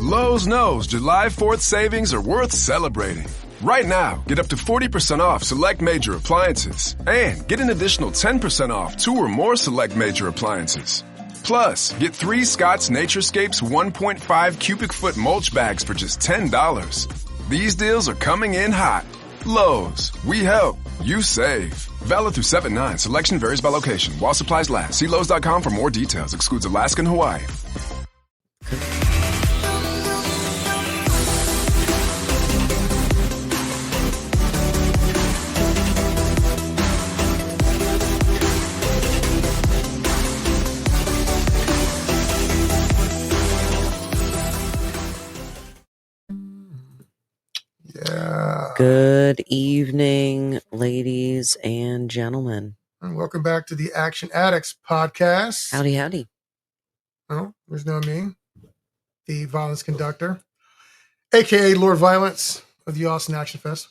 Lowe's knows July 4th savings are worth celebrating. Right now, get up to 40% off select major appliances and get an additional 10% off 2 or more select major appliances. Plus, get 3 Scott's Naturescapes 1.5 cubic foot mulch bags for just $10. These deals are coming in hot. Lowe's, we help, you save. Valid through 7/9. Selection varies by location. While supplies last. See Lowe's.com for more details. Excludes Alaska and Hawaii. Good evening, ladies and gentlemen. And welcome back to the Action Addicts podcast. Howdy, howdy. Oh, there's no me, the Violence Conductor, a.k.a. Lord Violence of the Austin Action Fest.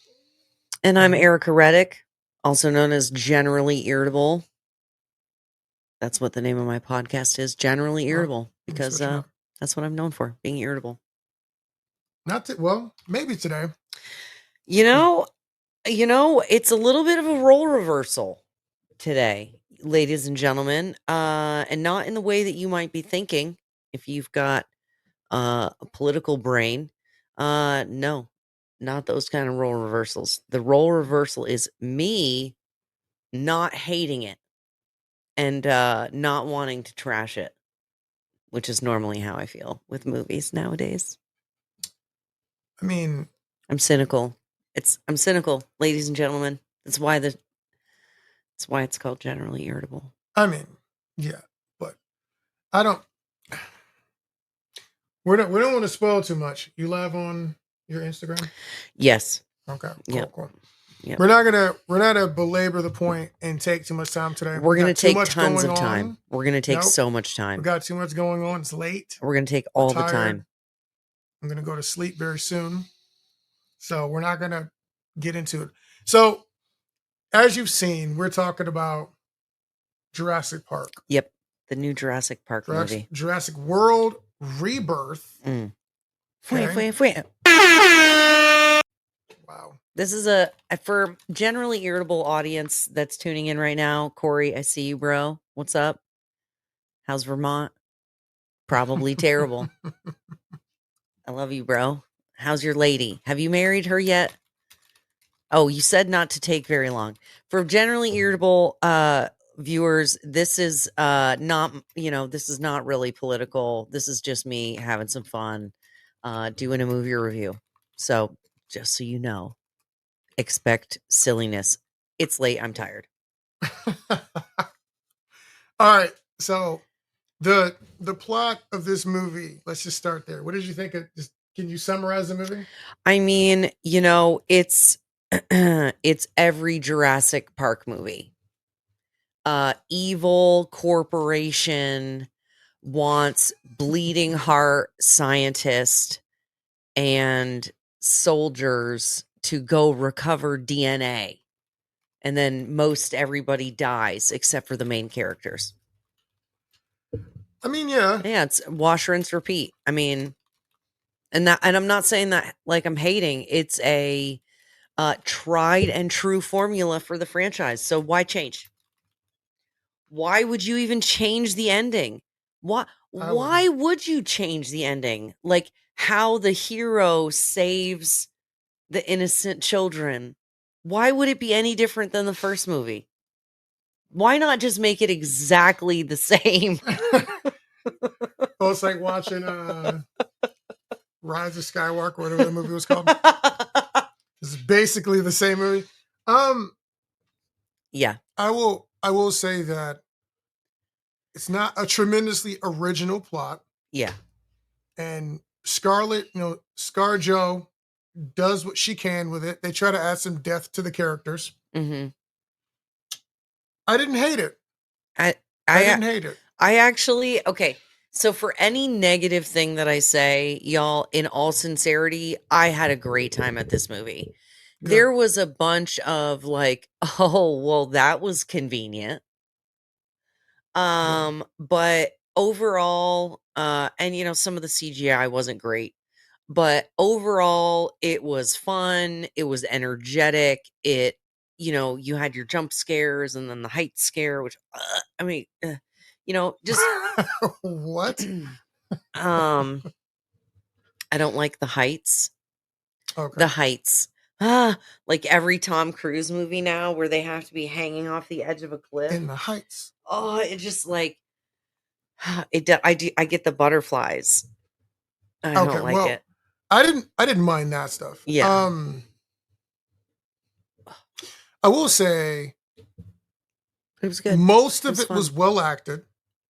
And I'm Erica Reddick, also known as Generally Irritable. That's what the name of my podcast is, Generally Irritable, because that's what I'm known for, being irritable. Maybe today. You know, it's a little bit of a role reversal today, ladies and gentlemen, and not in the way that you might be thinking if you've got a political brain. No, not those kind of role reversals. The role reversal is me not hating it and not wanting to trash it, which is normally how I feel with movies nowadays. I mean, I'm cynical. I'm cynical, ladies and gentlemen. That's why it's called Generally Irritable. I mean, yeah, but I don't. We don't want to spoil too much. You live on your Instagram? Yes. Okay. Cool. Yep. We're not gonna belabor the point and take too much time today. We're gonna take tons of time. We're gonna take so much time. We got too much going on. It's late. We're gonna take all the time. I'm gonna go to sleep very soon. So we're not going to get into it. So as you've seen, we're talking about Jurassic Park. Yep. The new Jurassic Park movie. Jurassic World Rebirth. Okay. Wow. This is for Generally Irritable audience that's tuning in right now. Corey, I see you, bro. What's up? How's Vermont? Probably terrible. I love you, bro. How's your lady? Have you married her yet? Oh, you said not to take very long. For Generally Irritable viewers, this is not really political. This is just me having some fun doing a movie review. So just so you know, expect silliness. It's late. I'm tired. All right. So the plot of this movie, let's just start there. What did you think of this? Can you summarize the movie? I mean, it's it's every Jurassic Park movie. Evil corporation wants bleeding heart scientists and soldiers to go recover DNA. And then most everybody dies except for the main characters. I mean, yeah. Yeah, it's wash, rinse, repeat. I mean, and I'm not saying that like I'm hating. It's a tried and true formula for the franchise. So why change? Why would you even change the ending? Why would you change the ending? Like how the hero saves the innocent children. Why would it be any different than the first movie? Why not just make it exactly the same? Well, it's like watching Rise of Skywalker, whatever the movie was called. It's basically the same movie. Yeah. I will say that it's not a tremendously original plot. Yeah. And Scarlett, ScarJo does what she can with it. They try to add some depth to the characters. Mm-hmm. I didn't hate it. I didn't hate it. I actually, okay. So for any negative thing that I say, y'all, in all sincerity, I had a great time at this movie. Good. There was a bunch of like, oh, well, that was convenient. But overall, and some of the CGI wasn't great. But overall, it was fun. It was energetic. You had your jump scares and then the height scare, which, just, What? I don't like the heights. Okay. The heights. Like every Tom Cruise movie now where they have to be hanging off the edge of a cliff. In the heights. Oh, it just like, I get the butterflies. I don't like it. I didn't mind that stuff. Yeah. I will say it was good. Most of it was well acted.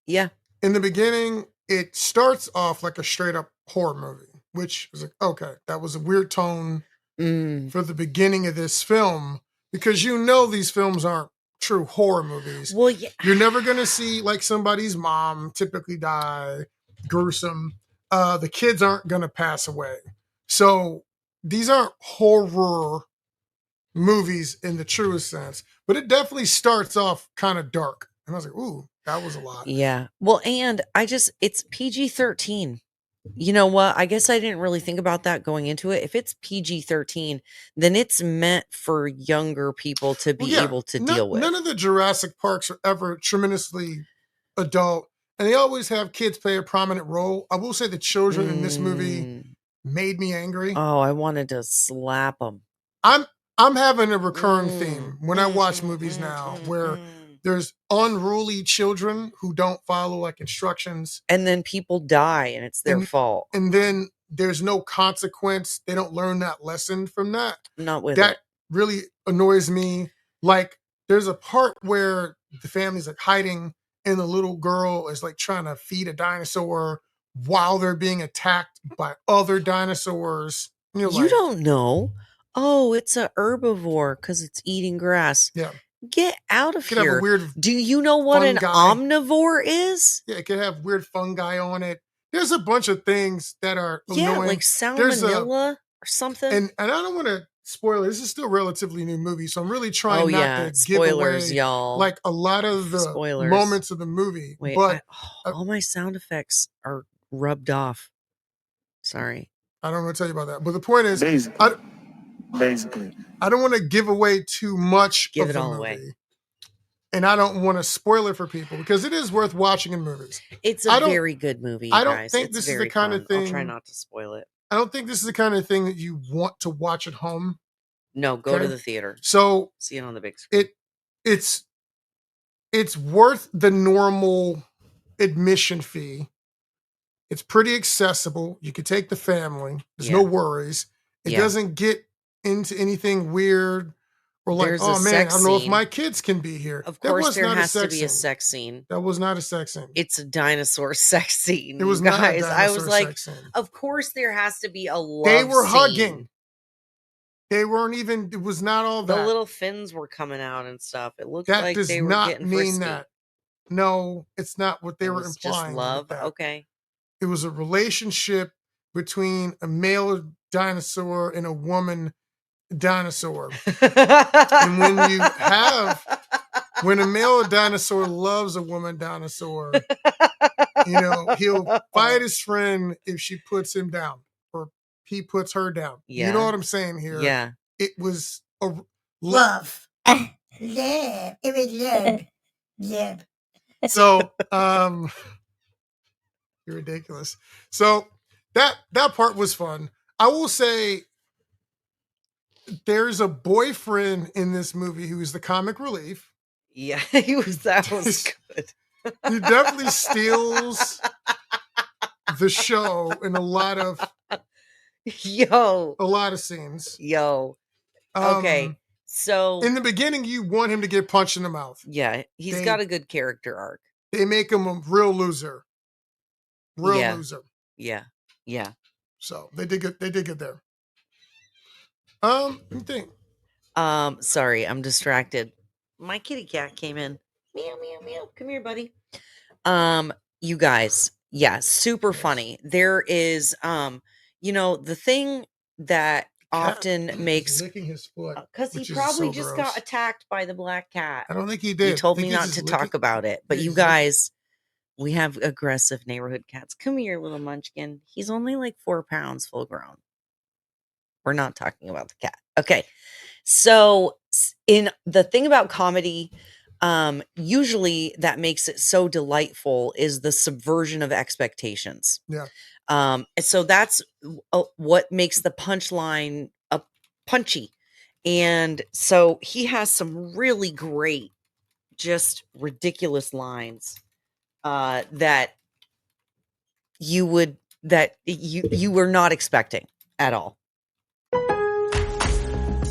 Yeah. In the beginning, it starts off like a straight up horror movie, which was like, okay, that was a weird tone for the beginning of this film, because these films aren't true horror movies. Well, yeah. You're never going to see like somebody's mom typically die, gruesome. The kids aren't going to pass away. So these aren't horror movies in the truest sense, but it definitely starts off kind of dark. And I was like, ooh, that was a lot. Yeah. Well, and it's PG-13. You know what? I guess I didn't really think about that going into it. If it's PG-13, then it's meant for younger people to be able to deal with. None of the Jurassic Parks are ever tremendously adult, and they always have kids play a prominent role. I will say the children in this movie made me angry. Oh, I wanted to slap them. I'm having a recurring theme when I watch movies now where there's unruly children who don't follow like instructions. And then people die and it's their fault. And then there's no consequence. They don't learn that lesson from that. Not with that it. Really annoys me. Like there's a part where the family's like hiding and the little girl is like trying to feed a dinosaur while they're being attacked by other dinosaurs. You don't know. Oh, it's a herbivore because it's eating grass. Yeah. Get out of here. Have a weird Do you know what an omnivore is? Yeah, it could have weird fungi on it. There's a bunch of things that are annoying. Like salmonella or something. And I don't want to spoil it. This is still a relatively new movie, so I'm really trying not to give away y'all. Like a lot of the moments of the movie. Wait, but all my sound effects are rubbed off. Sorry. I don't want to tell you about that. But the point is, Basically. I don't want to give away too much of the movie. Away. And I don't want to spoil it for people because it is worth watching in movies. It's a very good movie. I don't think this is the kind of thing. I'll try not to spoil it. I don't think this is the kind of thing that you want to watch at home. No, go to the theater. So see it on the big screen. It's worth the normal admission fee. It's pretty accessible. You could take the family. There's no worries. It doesn't get into anything weird or like, There's oh man, I don't know if my kids can be here. Of course, there has to be a sex scene. That was not a sex scene. It's a dinosaur sex scene. It was not a dinosaur I was like, sex scene. Of course, there has to be a love They were scene. hugging. They weren't even. It was not all that. The little fins were coming out and stuff. It looked like they were getting frisky. That does not mean that. No, it's not what they were implying. Just love. Okay. It was a relationship between a male dinosaur and a woman dinosaur. And when a male dinosaur loves a woman dinosaur, he'll fight his friend if she puts him down or he puts her down. Yeah. You know what I'm saying here? Yeah. It was a love. Love. It was love. Love. So, you're ridiculous. So that part was fun. I will say there's a boyfriend in this movie who is the comic relief. Yeah, that was good. He definitely steals the show in a lot of scenes. Okay. So in the beginning, you want him to get punched in the mouth. Yeah, he's got a good character arc. They make him a real loser. Loser. Yeah. So they did good. They did good there. Let me think. Sorry, I'm distracted. My kitty cat came in. Meow, meow, meow. Come here, buddy. You guys, super funny. There is, the thing that often makes licking his foot because he probably just got attacked by the black cat. I don't think he did. He told me not to talk about it, but you guys, We have aggressive neighborhood cats. Come here, little munchkin. He's only like 4 pounds full grown. We're not talking about the cat. Okay. So in the thing about comedy, usually that makes it so delightful is the subversion of expectations. Yeah. So that's what makes the punchline punchy. And so he has some really great, just ridiculous lines that you were not expecting at all.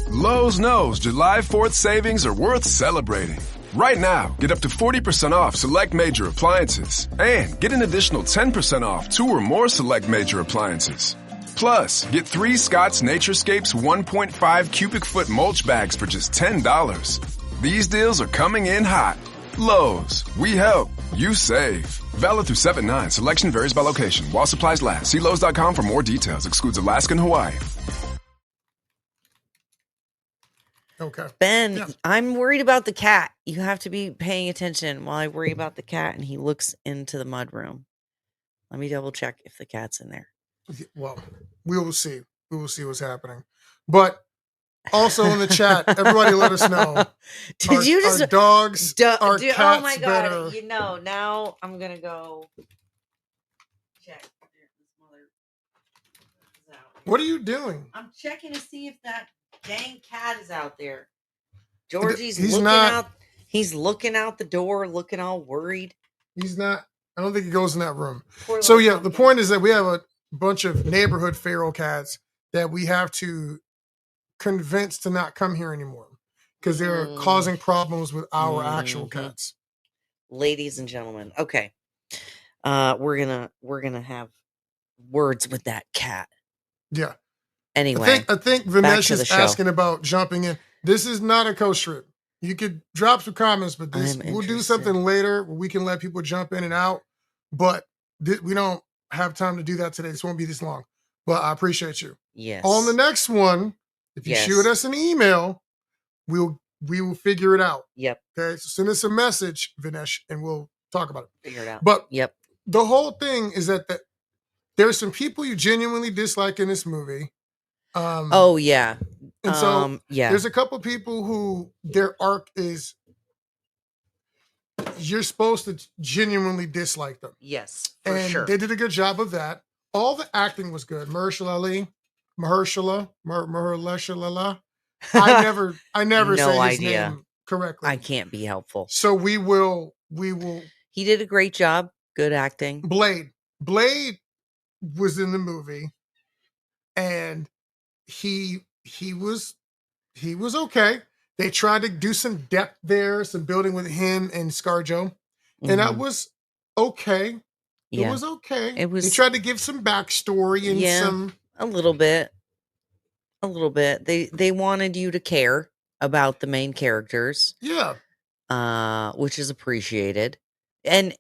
Lowe's knows July 4th savings are worth celebrating. Right now, get up to 40% off select major appliances and get an additional 10% off 2 or more select major appliances. Plus, get 3 Scott's Naturescapes 1.5 cubic foot mulch bags for just $10. These deals are coming in hot. Lowe's, we help, you save. Valid through 7/9. Selection varies by location. While supplies last. See Lowe's.com for more details. Excludes Alaska and Hawaii. Okay. Ben, Yeah. I'm worried about the cat. You have to be paying attention while I worry about the cat. And he looks into the mudroom. Let me double check if the cat's in there. Well, we will see. We will see what's happening. But also in the chat, everybody let us know. Did you just our dogs, our cats oh my God. better. You know, now I'm going to go check. What are you doing? I'm checking to see if that dang cat is out there. Georgie's He's looking not. out. He's looking out the door, looking all worried. He's not. I don't think he goes in that room. Poor So little yeah, the pumpkin. point is that we have a bunch of neighborhood feral cats that we have to convince to not come here anymore because they're causing problems with our actual cats. Ladies and gentlemen, okay. We're gonna have words with that cat. Yeah. Anyway, I think back Vinesh to the is show. asking about jumping in. This is not a coast trip. You could drop some comments, but I'm we'll do interested. something later where we can let people jump in and out. But we don't have time to do that today. This won't be this long. But I appreciate you. Yes. On the next one, if you Yes. shoot us an email, we will figure it out. Yep. Okay. So send us a message, Vinesh, and we'll talk about it. Figure it out. But yep. the whole thing is that there's some people you genuinely dislike in this movie. Oh yeah. And so yeah. there's a couple people who their arc is you're supposed to genuinely dislike them. Yes, for And sure. they did a good job of that. All the acting was good. Mahershala. I never No say his idea. name correctly. I can't be helpful. So we will He did a great job. Good acting. Blade was in the movie and he was okay. They tried to do some depth there, some building with him and ScarJo, and that was okay. Yeah. It was okay. It was. They tried to give some backstory and some a little bit. They wanted you to care about the main characters. Yeah. Which is appreciated. And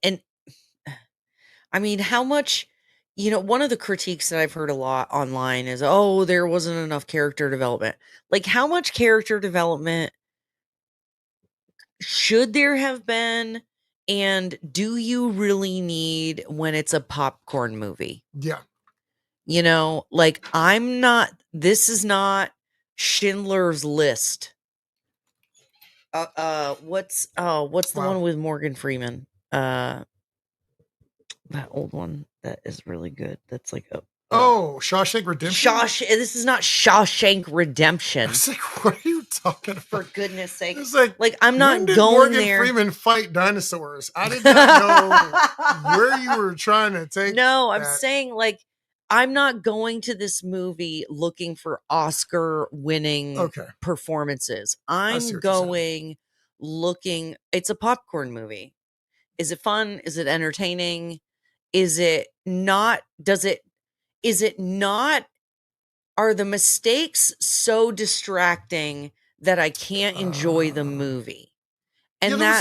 I mean, how much, one of the critiques that I've heard a lot online is, oh, there wasn't enough character development. Like, how much character development should there have been? And do you really need when it's a popcorn movie? Yeah. Like, this is not Schindler's List. What's the one with Morgan Freeman? That old one that is really good. That's like Shawshank Redemption. This is not Shawshank Redemption. I was like, what are you talking about? For goodness sake! It's like I'm not when did going Morgan there. Freeman fight dinosaurs. I did not know where you were trying to take. No, I'm saying I'm not going to this movie looking for Oscar-winning performances. I'm going looking. It's a popcorn movie. Is it fun? Is it entertaining? Is it not? Is it not? Are the mistakes so distracting that I can't enjoy the movie? And there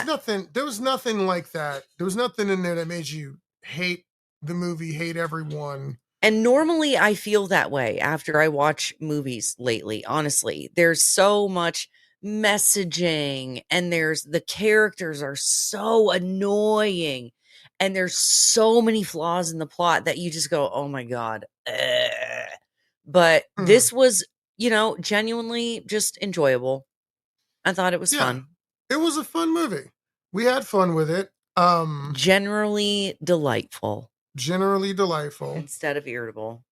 was nothing like that. There was nothing in there that made you hate the movie, hate everyone. And normally I feel that way after I watch movies lately. Honestly, there's so much messaging and the characters are so annoying And there's so many flaws in the plot that you just go, oh my God. But this was, genuinely just enjoyable. I thought it was fun. It was a fun movie. We had fun with it. Generally delightful. Generally delightful. Instead of irritable.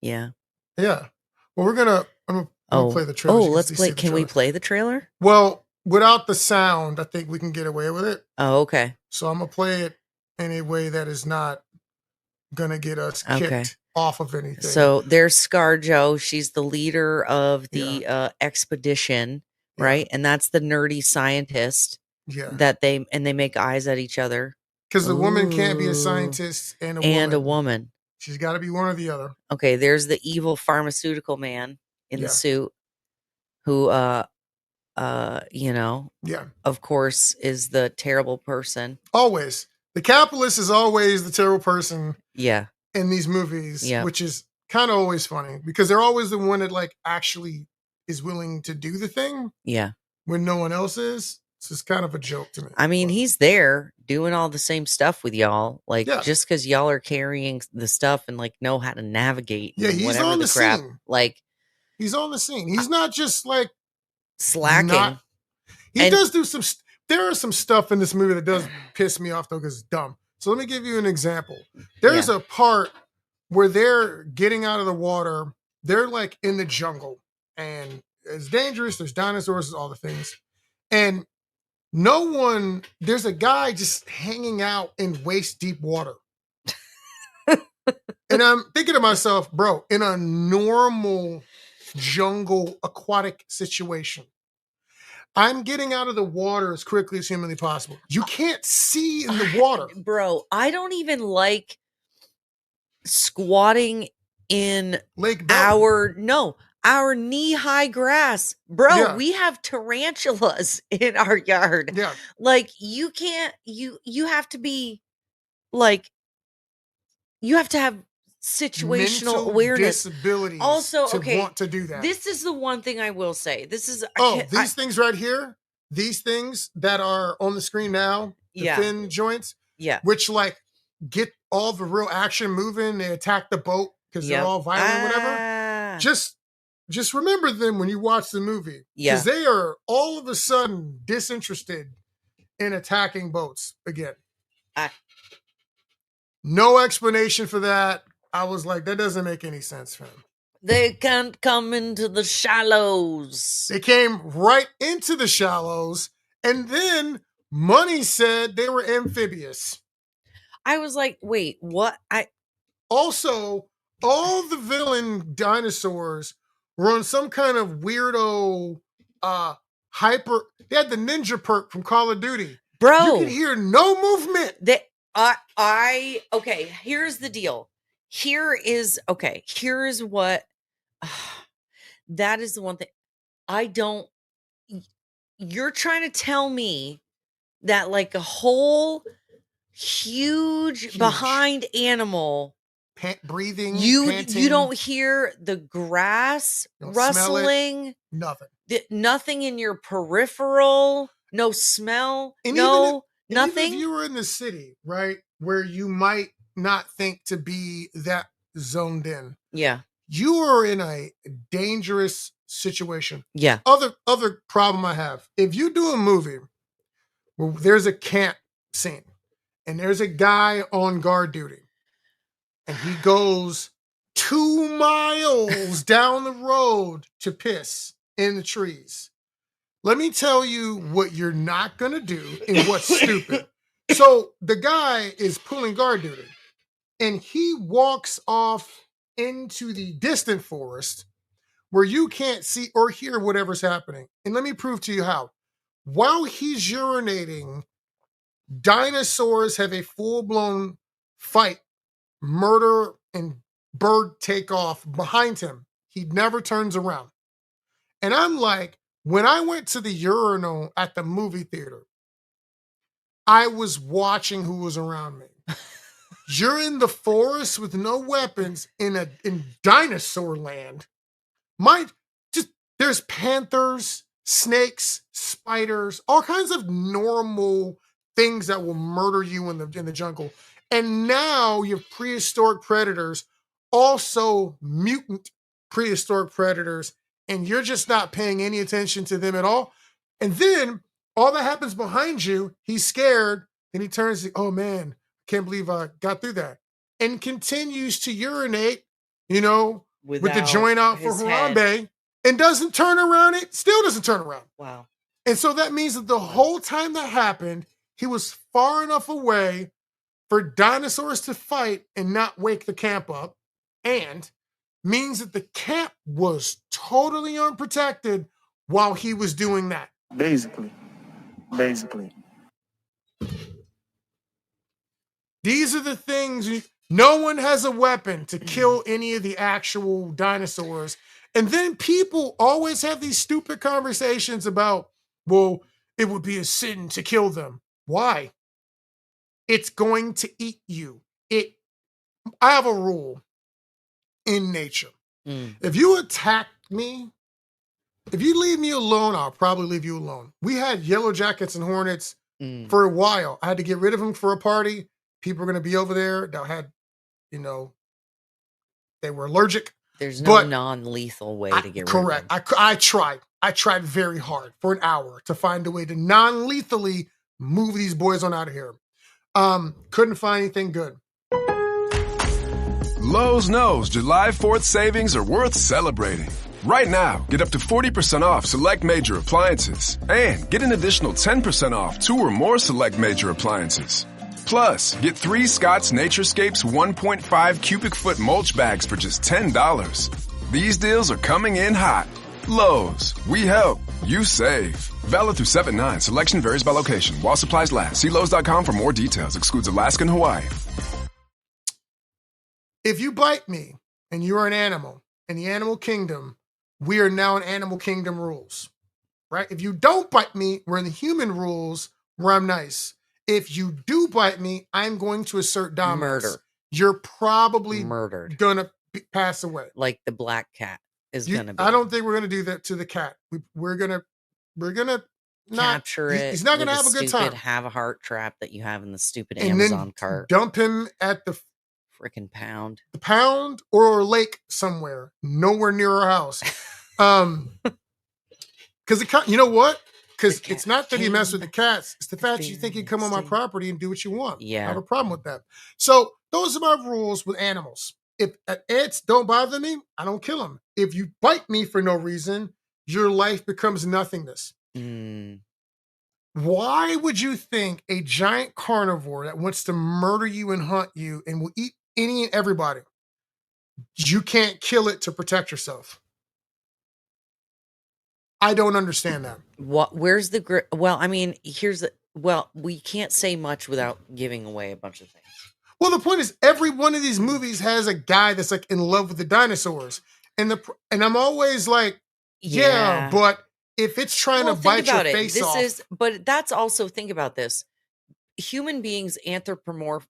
Yeah. Yeah. Well, I'm gonna play the trailer. Let's play. Can we play the trailer? Well, without the sound, I think we can get away with it. Oh, okay. So I'm gonna play it in a way that is not gonna get us kicked off of anything. So there's ScarJo. She's the leader of the expedition, right? And that's the nerdy scientist. Yeah. That they make eyes at each other. Because the woman can't be a scientist and a woman. She's got to be one or the other. Okay, there's the evil pharmaceutical man in the suit who, of course, is the terrible person. Always. The capitalist is always the terrible person. Yeah. In these movies, which is kind of always funny because they're always the one that like actually is willing to do the thing. Yeah. When no one else is. It's just kind of a joke to me. I mean, he's there doing all the same stuff with y'all. Like, just because y'all are carrying the stuff and like know how to navigate. Yeah, he's on the scene. Like, he's on the scene. He's not just like slacking. He does do some. There are some stuff in this movie that does piss me off though because it's dumb. So let me give you an example. There's a part where they're getting out of the water. They're like in the jungle and it's dangerous. There's dinosaurs, all the things, and there's a guy just hanging out in waist deep water. And I'm thinking to myself, bro, in a normal jungle aquatic situation, I'm getting out of the water as quickly as humanly possible. You can't see in the water. Bro, I don't even like squatting in our knee-high grass. Bro, we have tarantulas in our yard. Yeah. Like, you can't, you have to be, like, you have to have situational mental awareness. Disabilities also, to want to do that. This is the one thing I will say. This is... these things right here, these things that are on the screen now, the fin joints, which, like, get all the real action moving. They attack the boat because they're all violent or whatever. Just remember them when you watch the movie. Because they are all of a sudden disinterested in attacking boats again. No explanation for that. I was like, that doesn't make any sense for him. They can't come into the shallows. They came right into the shallows. And then Money said they were amphibious. I was like, wait, what? Also, all the villain dinosaurs were on some kind of weirdo hyper. They had the ninja perk from Call of Duty. Bro. You can hear no movement. Okay, here's the deal. Here is what, that is the one thing. You're trying to tell me that like a whole huge behind animal breathing, you don't hear the grass rustling, nothing, nothing in your peripheral, no smell, nothing. Even if you were in the city, right, where you might not think to be that zoned in, you are in a dangerous situation. Other problem I have, if you do a movie where there's a camp scene and there's a guy on guard duty and he goes 2 miles down the road to piss in the trees, let me tell you what you're not going to do and what's stupid. So the guy is pulling guard duty and he walks off into the distant forest where you can't see or hear whatever's happening. And let me prove to you how. While he's urinating, dinosaurs have a full-blown fight, murder, and bird take off behind him. He never turns around. And I'm like, when I went to the urinal at the movie theater, I was watching who was around me. You're in the forest with no weapons in dinosaur land. There's panthers, snakes, spiders, all kinds of normal things that will murder you in the jungle. And now you have prehistoric predators, also mutant prehistoric predators, and you're just not paying any attention to them at all. And then all that happens behind you, he's scared, and he turns to, oh man, can't believe I got through that. And continues to urinate, with the joint out for Harambe, and doesn't turn around. It still doesn't turn around. Wow. And so that means that the whole time that happened, he was far enough away for dinosaurs to fight and not wake the camp up, and means that the camp was totally unprotected while he was doing that. Basically. These are the things. No one has a weapon to kill any of the actual dinosaurs. And then people always have these stupid conversations about, well, it would be a sin to kill them. Why? It's going to eat you. I have a rule in nature. If you attack me, if you leave me alone, I'll probably leave you alone. We had yellow jackets and hornets for a while. I had to get rid of them for a party. People were going to be over there that had, they were allergic. There's no non-lethal way to get rid of them. Correct. I tried very hard for an hour to find a way to non-lethally move these boys on out of here. Couldn't find anything good. Lowe's knows July 4th savings are worth celebrating. Right now, get up to 40% off select major appliances and get an additional 10% off 2 or more select major appliances. Plus, get 3 Scott's Naturescapes 1.5 cubic foot mulch bags for just $10. These deals are coming in hot. Lowe's, we help, you save. Valid through 7/9. Selection varies by location. While supplies last. See Lowe's.com for more details. Excludes Alaska and Hawaii. If you bite me and you are an animal in the animal kingdom, we are now in animal kingdom rules, right? If you don't bite me, we're in the human rules where I'm nice. If you do bite me, I'm going to assert dominance. Murder. You're probably murdered. Gonna pass away. Like the black cat is gonna be. I don't think we're gonna do that to the cat. We're gonna not capture it. He's not gonna have a good time. Have a heart trap that you have in the stupid Amazon cart. Dump him at the freaking pound. The pound or a lake somewhere, nowhere near our house. Because you know what? Because it's not that he messed with the cats. It's the fact you think you come on my property and do what you want. Yeah. I have a problem with that. So those are my rules with animals. If ants don't bother me, I don't kill them. If you bite me for no reason, your life becomes nothingness. Why would you think a giant carnivore that wants to murder you and hunt you and will eat any and everybody, you can't kill it to protect yourself? I don't understand that. Where's the well, I mean, we can't say much without giving away a bunch of things. Well, the point is, every one of these movies has a guy that's like in love with the dinosaurs, and I'm always like, yeah, but if it's trying to bite your face off, but that's also, think about this: human beings anthropomorphize.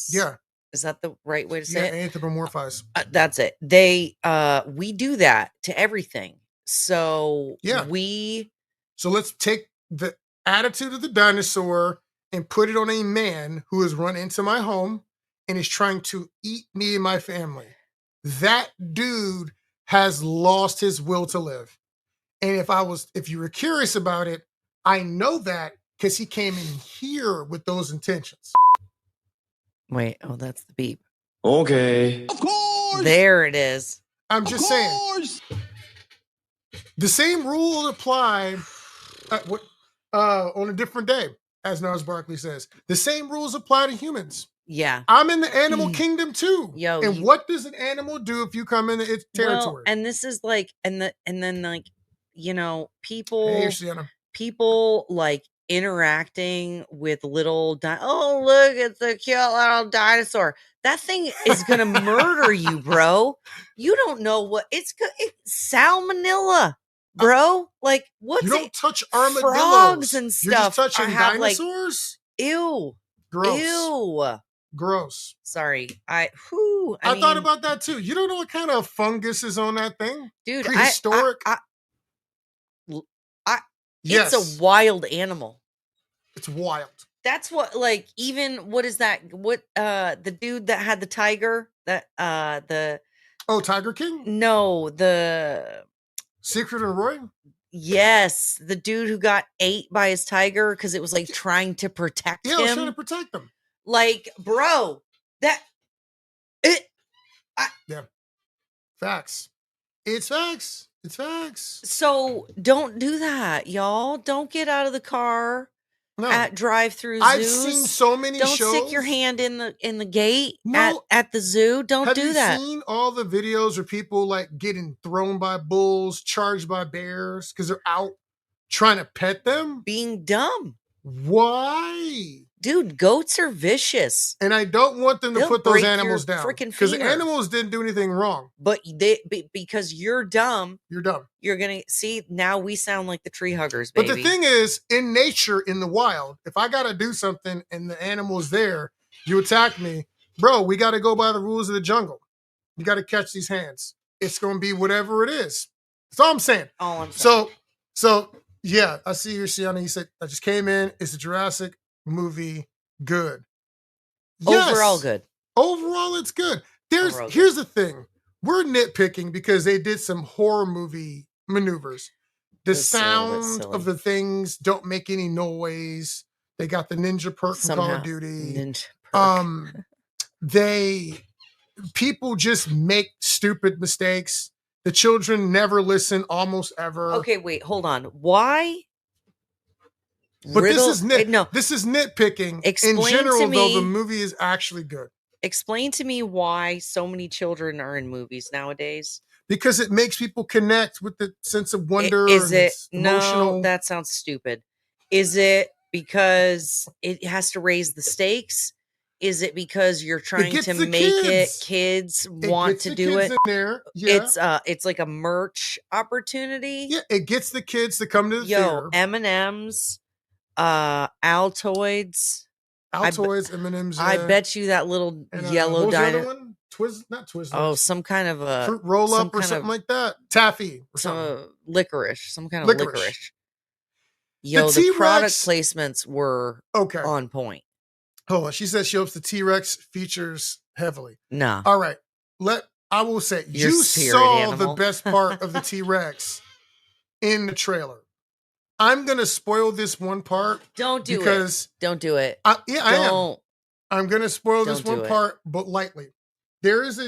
Yeah, is that the right way to say it? Anthropomorphize. That's it. We do that to everything. So So let's take the attitude of the dinosaur and put it on a man who has run into my home and is trying to eat me and my family. That dude has lost his will to live. And if you were curious about it, I know that because he came in here with those intentions. Wait, that's the beep. Okay. Of course. There it is. I'm just saying. The same rule apply on a different day, as Gnarls Barkley says. The same rules apply to humans. Yeah. I'm in the animal kingdom too. What does an animal do if you come into its territory? Well, and this is like, and then like, people, hey, people like interacting with little oh, look, it's a cute little dinosaur. That thing is gonna murder you, bro. You don't know what it's salmonella, bro. Like, what's you don't touch armadillos, frogs and stuff. You're just touching dinosaurs. Like, ew, gross, ew, gross. Sorry, I mean, thought about that too. You don't know what kind of fungus is on that thing, dude. Prehistoric. It's a wild animal. It's wild. That's what, like, even what is that? What the dude that had the tiger that the Tiger King? no, the Secret and Roy? yes, the dude who got ate by his tiger because it was like trying to protect Yeah, I was trying to him. protect them. Like, bro, that it Yeah. Facts. It's facts. It's facts. so don't do that, y'all. Don't get out of the car No. at drive-through zoos. I've seen so many Don't shows. stick your hand in the gate No. at the zoo. Don't Have do you that. seen all the videos where people like getting thrown by bulls, charged by bears because they're out trying to pet them? Being dumb. Why? Dude, goats are vicious. And I don't want them to They'll put those break animals your down frickin' because femur. animals didn't do anything wrong. But because you're dumb, You're dumb. you're gonna see now we sound like the tree huggers, baby. But the thing is, in nature, in the wild, if I gotta do something and the animal's there, you attack me, bro. We gotta go by the rules of the jungle. You gotta catch these hands. It's gonna be whatever it is. That's all I'm saying. all I'm saying. So yeah, I see your Sienna. You said I just came in. It's a Jurassic movie. Good. Yes. Overall good. Overall, it's good. Overall good. Here's the thing. We're nitpicking because they did some horror movie maneuvers. The It's a little bit sound silly. of the things don't make any noise. They got the ninja perk from Call Somehow. of Duty. Ninja perk. People just make stupid mistakes. The children never listen almost ever. Okay, wait, hold on. Why? But this is no. This is nitpicking. Explain In to general, though, me- the movie is actually good Explain to me why so many children are in movies nowadays. because it makes people connect with the sense of wonder. Is and it it's emotional. no? That sounds stupid. Is it because it has to raise the stakes? Is it because you're trying gets to the make kids. it kids It want gets to the do kids it? in there. Yeah. It's like a merch opportunity. Yeah, it gets the kids to come to the Yo, theater. M&Ms, Altoids. Altoids, M&Ms. I bet you that little and, yellow what was the other dino. one? Not Twizzlers. Oh, some kind of a fruit roll some up or kind something of- like that. Taffy or some something. licorice, some kind of Licorice. licorice. Yo, the T-Rex- product placements were Okay. on point. Hold on. She says she hopes the T-Rex features heavily. Nah. All right. I will say Your you spirit saw animal. the best part of the T-Rex in the trailer. I'm gonna spoil this one part Don't do because it. Don't do it. I am. Don't. I'm gonna spoil this Don't do one it. part, but lightly. There is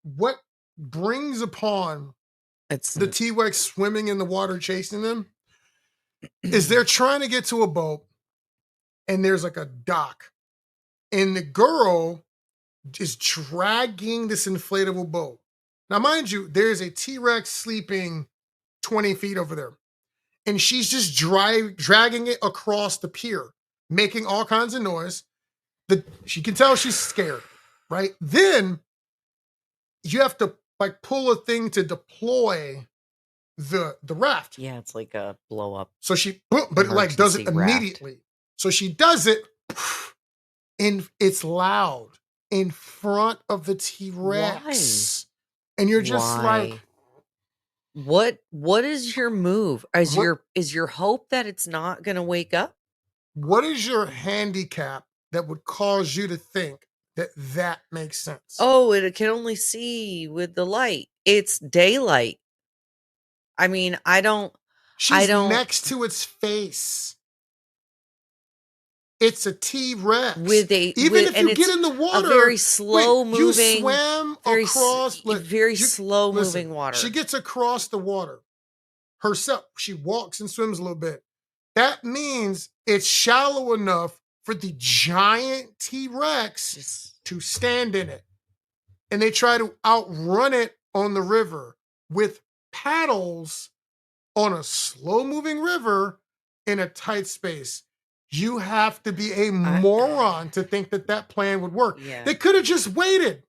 what brings upon It's the T-Rex swimming in the water chasing them is they're trying to get to a boat and there's like a dock and the girl is dragging this inflatable boat. Now, mind you, there's a T-Rex sleeping 20 feet over there and she's just dragging it across the pier, making all kinds of noise. She can tell she's scared, right? Then you have to like pull a thing to deploy the raft. yeah, it's like a blow up. So she, but it like does it Emergency raft. immediately. So she does it, and it's loud in front of the T-Rex, and you're just like, what is your move? Is your hope that it's not gonna wake up? what is your handicap that would cause you to think that makes sense? Oh, it can only see with the light. It's daylight. I mean, I don't. She's next to its face. It's a T-Rex. With a even if and you it's get in the water, a very slow you moving, swam very across. slow listen, moving water. She gets across the water herself. She walks and swims a little bit. That means it's shallow enough for the giant T-Rex Just- to stand in it. And they try to outrun it on the river with paddles on a slow-moving river in a tight space. You have to be a moron to think that plan would work. Yeah. They could have just waited.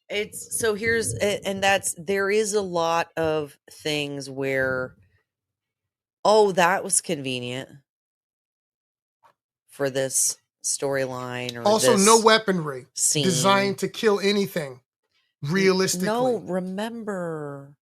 It's so here's and that's there is a lot of things where that was convenient for this storyline or Also, this no weaponry scene. designed to kill anything realistically. No, remember.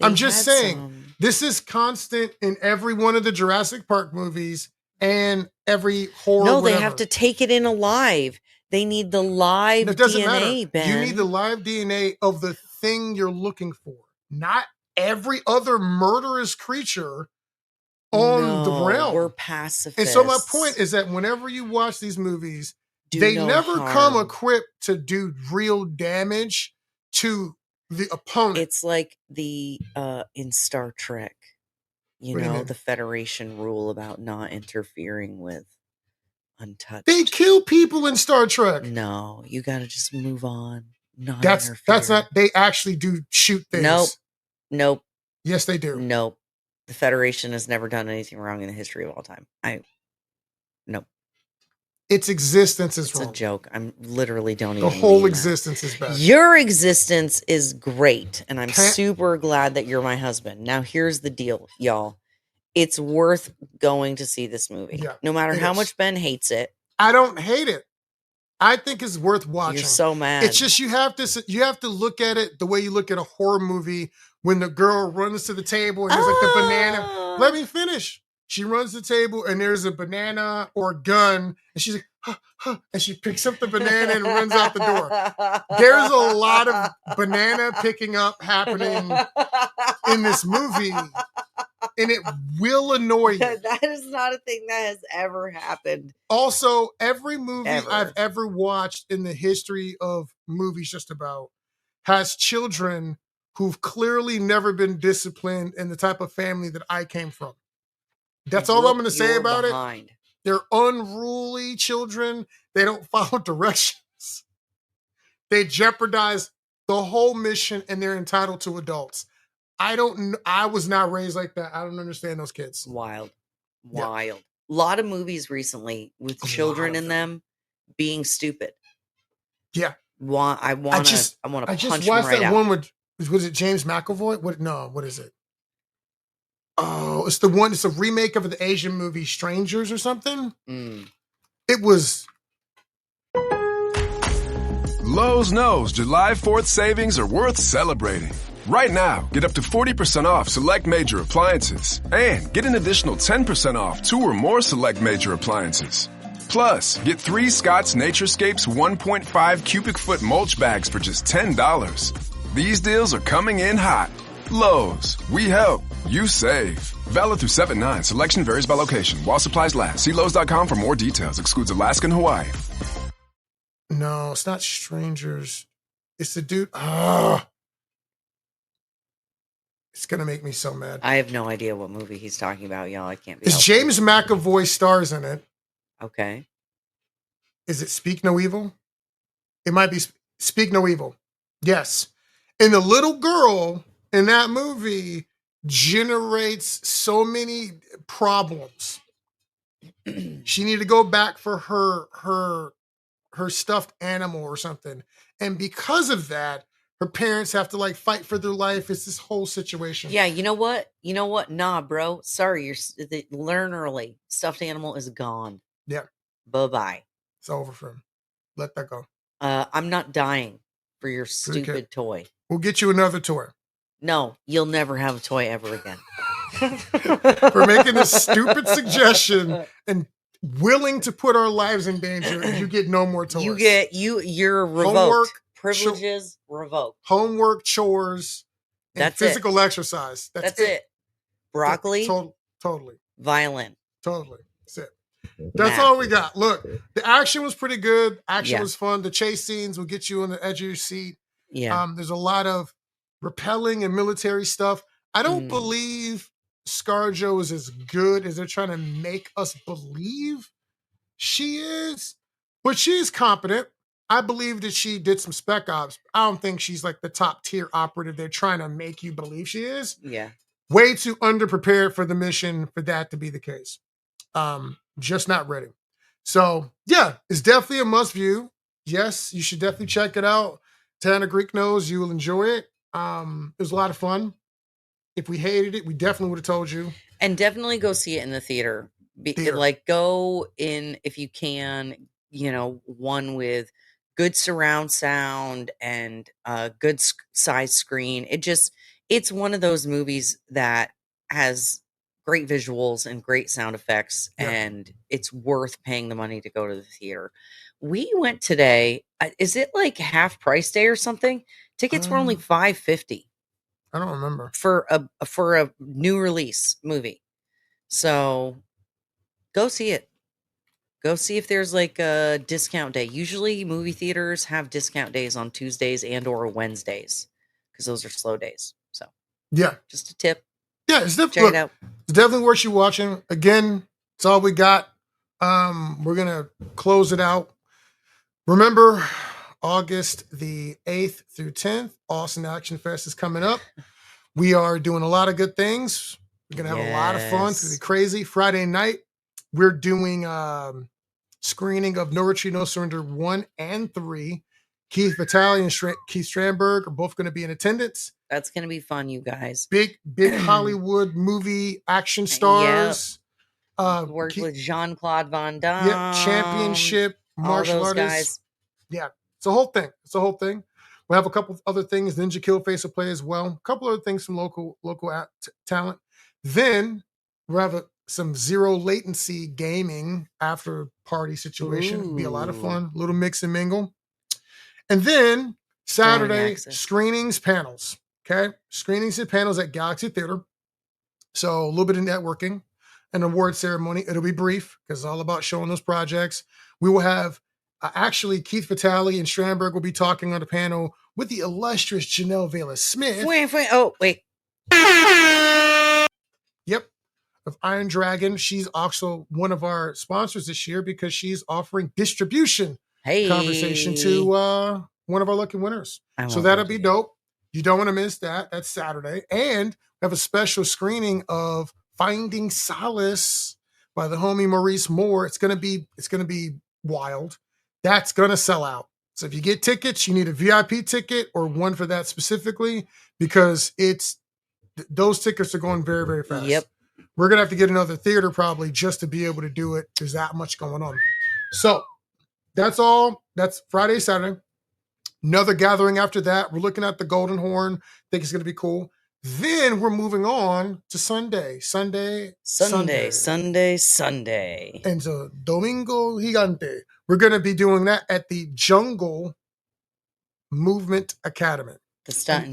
I'm they just had saying, some. this is constant in every one of the Jurassic Park movies and every horror. No, whatever. they have to take it in alive. They need the live It doesn't DNA, matter. Ben. You need the live DNA of the thing you're looking for, not every other murderous creature on the realm. We're pacifists. And so my point is that whenever you watch these movies, Do they no never harm. come equipped to do real damage to the opponent. It's like the in Star Trek, What do you mean? the Federation rule about not interfering with untouched. They kill people in Star Trek. No, you got to just move on. That's not. They actually do shoot things. Nope. Yes, they do. Nope. The Federation has never done anything wrong in the history of all time. Nope. Its existence is It's wrong. a joke. I'm literally don't The even. whole mean existence is that. bad. Your existence is great, and I'm super glad that you're my husband. Now, here's the deal, y'all. It's worth going to see this movie. Yeah, no matter it how is. much Ben hates it. I don't hate it. I think it's worth watching. You're so mad. It's just you have to look at it the way you look at a horror movie when the girl runs to the table and there's like the banana. Let me finish. She runs to the table and there's a banana or a gun and she's like, huh, huh, and she picks up the banana and runs out the door. There's a lot of banana picking up happening in this movie, and it will annoy you. That is not a thing that has ever happened. Also, every movie I've ever watched in the history of movies just about has children who've clearly never been disciplined in the type of family that I came from. That's all I'm going to say about it. They're unruly children. They don't follow directions. They jeopardize the whole mission and they're entitled to adults. I was not raised like that. I don't understand those kids. Wild. Yeah. A lot of movies recently with children in them being stupid. Yeah. I want to punch I just them watched right that out. one with, was it James McAvoy? What is it? Oh, it's a remake of the Asian movie Strangers or something. It was. Lowe's knows July 4th savings are worth celebrating. Right now, get up to 40% off select major appliances and get an additional 10% off 2 or more select major appliances. Plus, get 3 Scott's Naturescapes 1.5 cubic foot mulch bags for just $10. These deals are coming in hot. Lowe's, we help, you save. Valid through 7/9. Selection varies by location. While supplies last. See Lowe's.com for more details. Excludes Alaska and Hawaii. No, it's not Strangers. It's the dude. It's going to make me so mad. I have no idea what movie he's talking about, y'all. I can't be. It's James McAvoy stars in it. Okay. Is it Speak No Evil? It might be Speak No Evil. Yes. And the little girl in that movie generates so many problems. She needed to go back for her stuffed animal or something. And because of that, her parents have to fight for their life. It's this whole situation. Yeah, you know what? Nah, bro. Sorry, learn early. Stuffed animal is gone. Yeah. Bye-bye. It's over for him. Let that go. I'm not dying for your stupid toy. We'll get you another toy. No, you'll never have a toy ever again. For making this stupid suggestion and willing to put our lives in danger, you get no more toys. You're revoked. Homework, Privileges revoked. Homework, chores, and That's physical exercise. That's it. Broccoli. Totally. Violin. Totally. That's it. That's all we got. Look, the action was pretty good. Action was fun. The chase scenes will get you on the edge of your seat. Yeah. There's a lot of repelling and military stuff. I don't believe ScarJo is as good as they're trying to make us believe she is, but she's competent. I believe that she did some spec ops. I don't think she's like the top tier operative they're trying to make you believe she is. Yeah. Way too underprepared for the mission for that to be the case. Just not ready. So yeah, it's definitely a must view. Yes, you should definitely check it out. Tana Greek knows you will enjoy it. It was a lot of fun. If we hated it, we definitely would have told you. And definitely go see it in the theater. Go in if you can, one with good surround sound and a good size screen. It's one of those movies that has great visuals and great sound effects, Yeah. and it's worth paying the money to go to the theater. We went today. Is it like half price day or something? Tickets were only $5.50 I don't remember. for a new release movie. So go see it. Go see if there's like a discount day. Usually movie theaters have discount days on Tuesdays and or Wednesdays because those are slow days. So Yeah. just a tip. Yeah, it's Check definitely it out. it's definitely worth you watching. Again, it's all we got. We're gonna close it out. Remember, August the 8th through 10th, Austin Action Fest is coming up. We are doing a lot of good things. We're gonna have a lot of fun. It's gonna be crazy. Friday night, we're doing screening of No Retreat, No Surrender 1 and 3. Keith Vitale and Keith Strandberg are both going to be in attendance. That's going to be fun, you guys. Big Hollywood movie action stars. Worked with Jean-Claude Van Damme. Yeah, championship martial artists. Guys. Yeah, it's a whole thing. We'll have a couple of other things. Ninja Killface will play as well. A couple other things from local talent. Then we'll have some zero latency gaming after party situation. It'll be a lot of fun. A little mix and mingle. And then Saturday, screenings, panels. Okay. Screenings and panels at Galaxy Theater. So a little bit of networking, an award ceremony. It'll be brief because it's all about showing those projects. We will have actually Keith Vitale and Strandberg will be talking on the panel with the illustrious Janelle Vela-Smith. Oh, wait. Yep. Of Iron Dragon. She's also one of our sponsors this year because she's offering distribution conversation to one of our lucky winners. So that'll be dope. You don't want to miss that. That's Saturday. And we have a special screening of Finding Solace by the homie Maurice Moore. It's gonna be wild. That's gonna sell out. So if you get tickets, you need a VIP ticket or one for that specifically because those tickets are going very, very fast. Yep. We're going to have to get another theater probably just to be able to do it. There's that much going on. So that's all. That's Friday, Saturday. Another gathering after that. We're looking at the Golden Horn. I think it's going to be cool. Then we're moving on to Sunday. And so Domingo Gigante. We're going to be doing that at the Jungle Movement Academy. The Stunt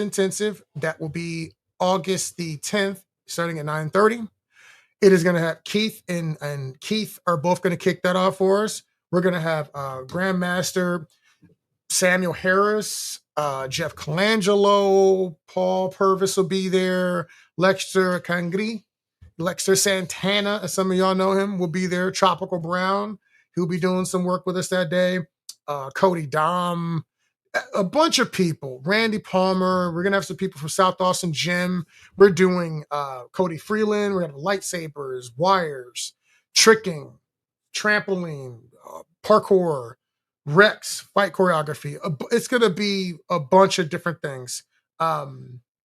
Intensive. That will be August the 10th, starting at 9:30. It is going to have Keith and Keith are both going to kick that off for us. We're going to have Grandmaster Samuel Harris, Jeff Colangelo, Paul Purvis will be there, Lexter Santana, as some of y'all know him, will be there. Tropical Brown, he'll be doing some work with us that day. Cody Dom, a bunch of people. Randy Palmer. We're going to have some people from South Austin Gym. We're doing Cody Freeland. We're going to have lightsabers, wires, tricking, trampoline, parkour, Rex, fight choreography. It's going to be a bunch of different things.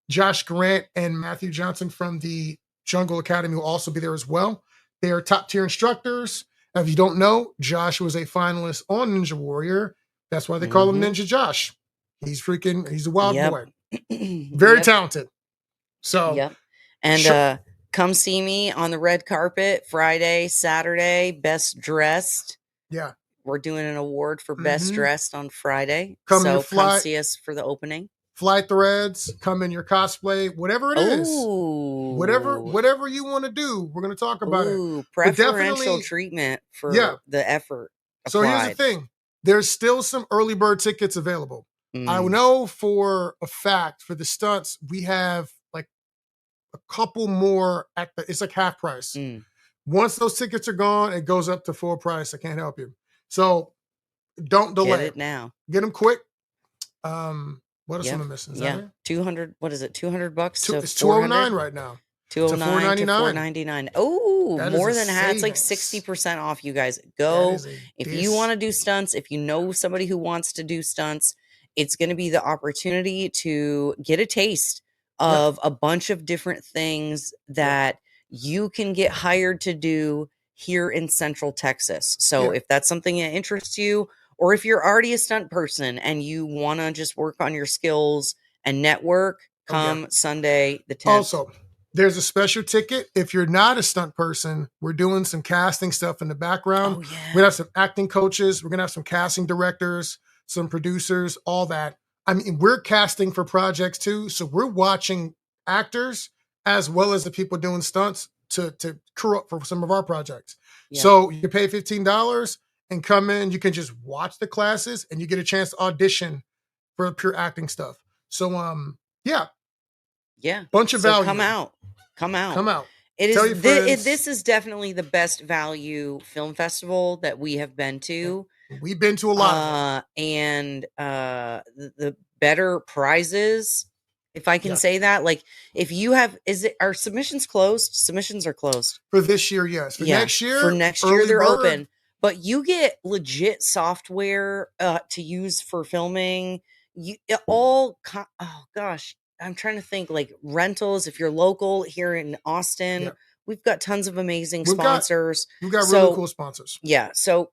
Josh Grant and Matthew Johnson from the Jungle Academy will also be there as well. They are top tier instructors. Now, if you don't know, Josh was a finalist on Ninja Warrior. That's why they call him Ninja Josh. He's a wild boy. Very talented. So, and come see me on the red carpet Friday, Saturday, best dressed. Yeah. We're doing an award for best dressed on Friday. Come see us for the opening. Fly threads, come in your cosplay, whatever it is. Whatever you want to do, we're going to talk about it. Preferential treatment for the effort applied. So here's the thing. There's still some early bird tickets available. I know for a fact for the stunts, we have like a couple more it's like half price. Once those tickets are gone, it goes up to full price. I can't help you. So don't delay. Get it now. Get them quick. What else am I missing? Is that it? 200. What is it? $200? It's $209 right now. $209 to $499. Oh, more than half. It's like 60% off, you guys. Go. If you want to do stunts, if you know somebody who wants to do stunts, it's going to be the opportunity to get a taste of a bunch of different things that you can get hired to do here in Central Texas. So if that's something that interests you, or if you're already a stunt person and you want to just work on your skills and network, come Sunday the 10th. Also, there's a special ticket. If you're not a stunt person, we're doing some casting stuff in the background. Oh, yeah. We're going to have some acting coaches. We're going to have some casting directors, some producers, all that. I mean, we're casting for projects too. So we're watching actors as well as the people doing stunts to crew up for some of our projects. Yeah. So you can pay $15 and come in. You can just watch the classes and you get a chance to audition for pure acting stuff. So, yeah. Bunch of value. Come out. It Tell your is. friends. This is definitely the best value film festival that we have been to. We've been to a lot of and the better prizes, if I can say that. Like, if you have, are submissions closed? Submissions are closed for this year. Yes, for next year. For next year, they're open. But you get legit software to use for filming. Oh gosh. I'm trying to think, like rentals. If you're local here in Austin, we've got tons of amazing sponsors. We've got really cool sponsors. Yeah. So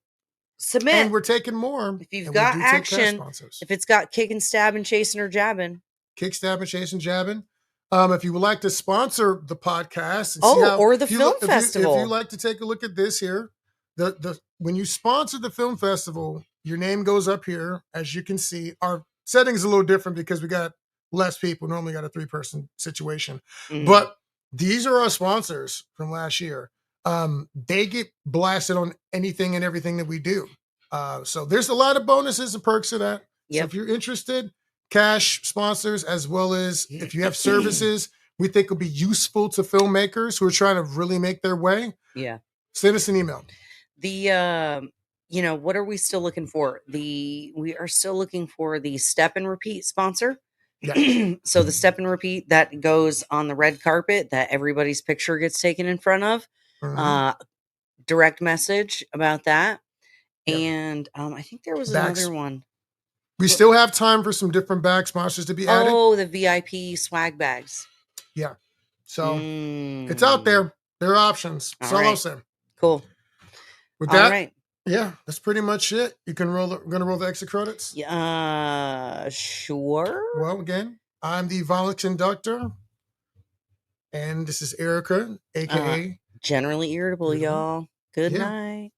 submit. And we're taking more. If you've got action, if it's got kicking, stabbing, chasing, or jabbing. Kick, stabbing, chasing, jabbing. If you would like to sponsor the podcast. And or the film festival. If you like to take a look at this here, when you sponsor the film festival, your name goes up here. As you can see, our setting is a little different because we got less people. Normally got a 3-person situation. Mm-hmm. But these are our sponsors from last year. They get blasted on anything and everything that we do. So there's a lot of bonuses and perks to that. Yep. So if you're interested, cash sponsors, as well as if you have services we think will be useful to filmmakers who are trying to really make their way. Yeah. Send us an email. What are we still looking for? We are still looking for the step and repeat sponsor. Yeah. So the step and repeat that goes on the red carpet that everybody's picture gets taken in front of. Mm-hmm. Direct message about that. Yep. And I think there was another one. We still have time for some different bag sponsors to be added. Oh, the VIP swag bags. Yeah. So it's out there. There are options. That's all I'll say. Cool. With that, yeah, that's pretty much it. You can gonna roll the exit credits? Yeah, sure. Well, again, I'm the violent conductor. And this is Erica, aka Generally Irritable, y'all. Good night.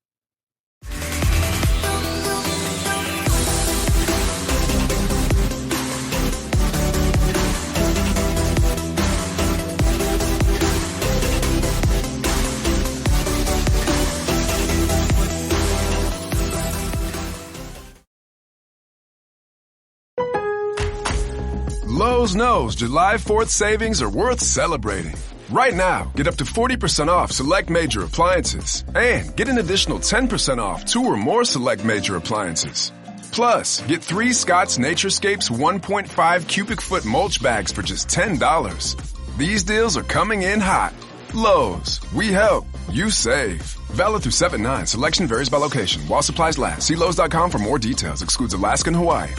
Lowe's knows July 4th savings are worth celebrating. Right now, get up to 40% off select major appliances and get an additional 10% off 2 or more select major appliances. Plus, get 3 Scott's Naturescapes 1.5 cubic foot mulch bags for just $10. These deals are coming in hot. Lowe's, we help, you save. Valid through 7/9. Selection varies by location. While supplies last. See Lowe's.com for more details. Excludes Alaska and Hawaii.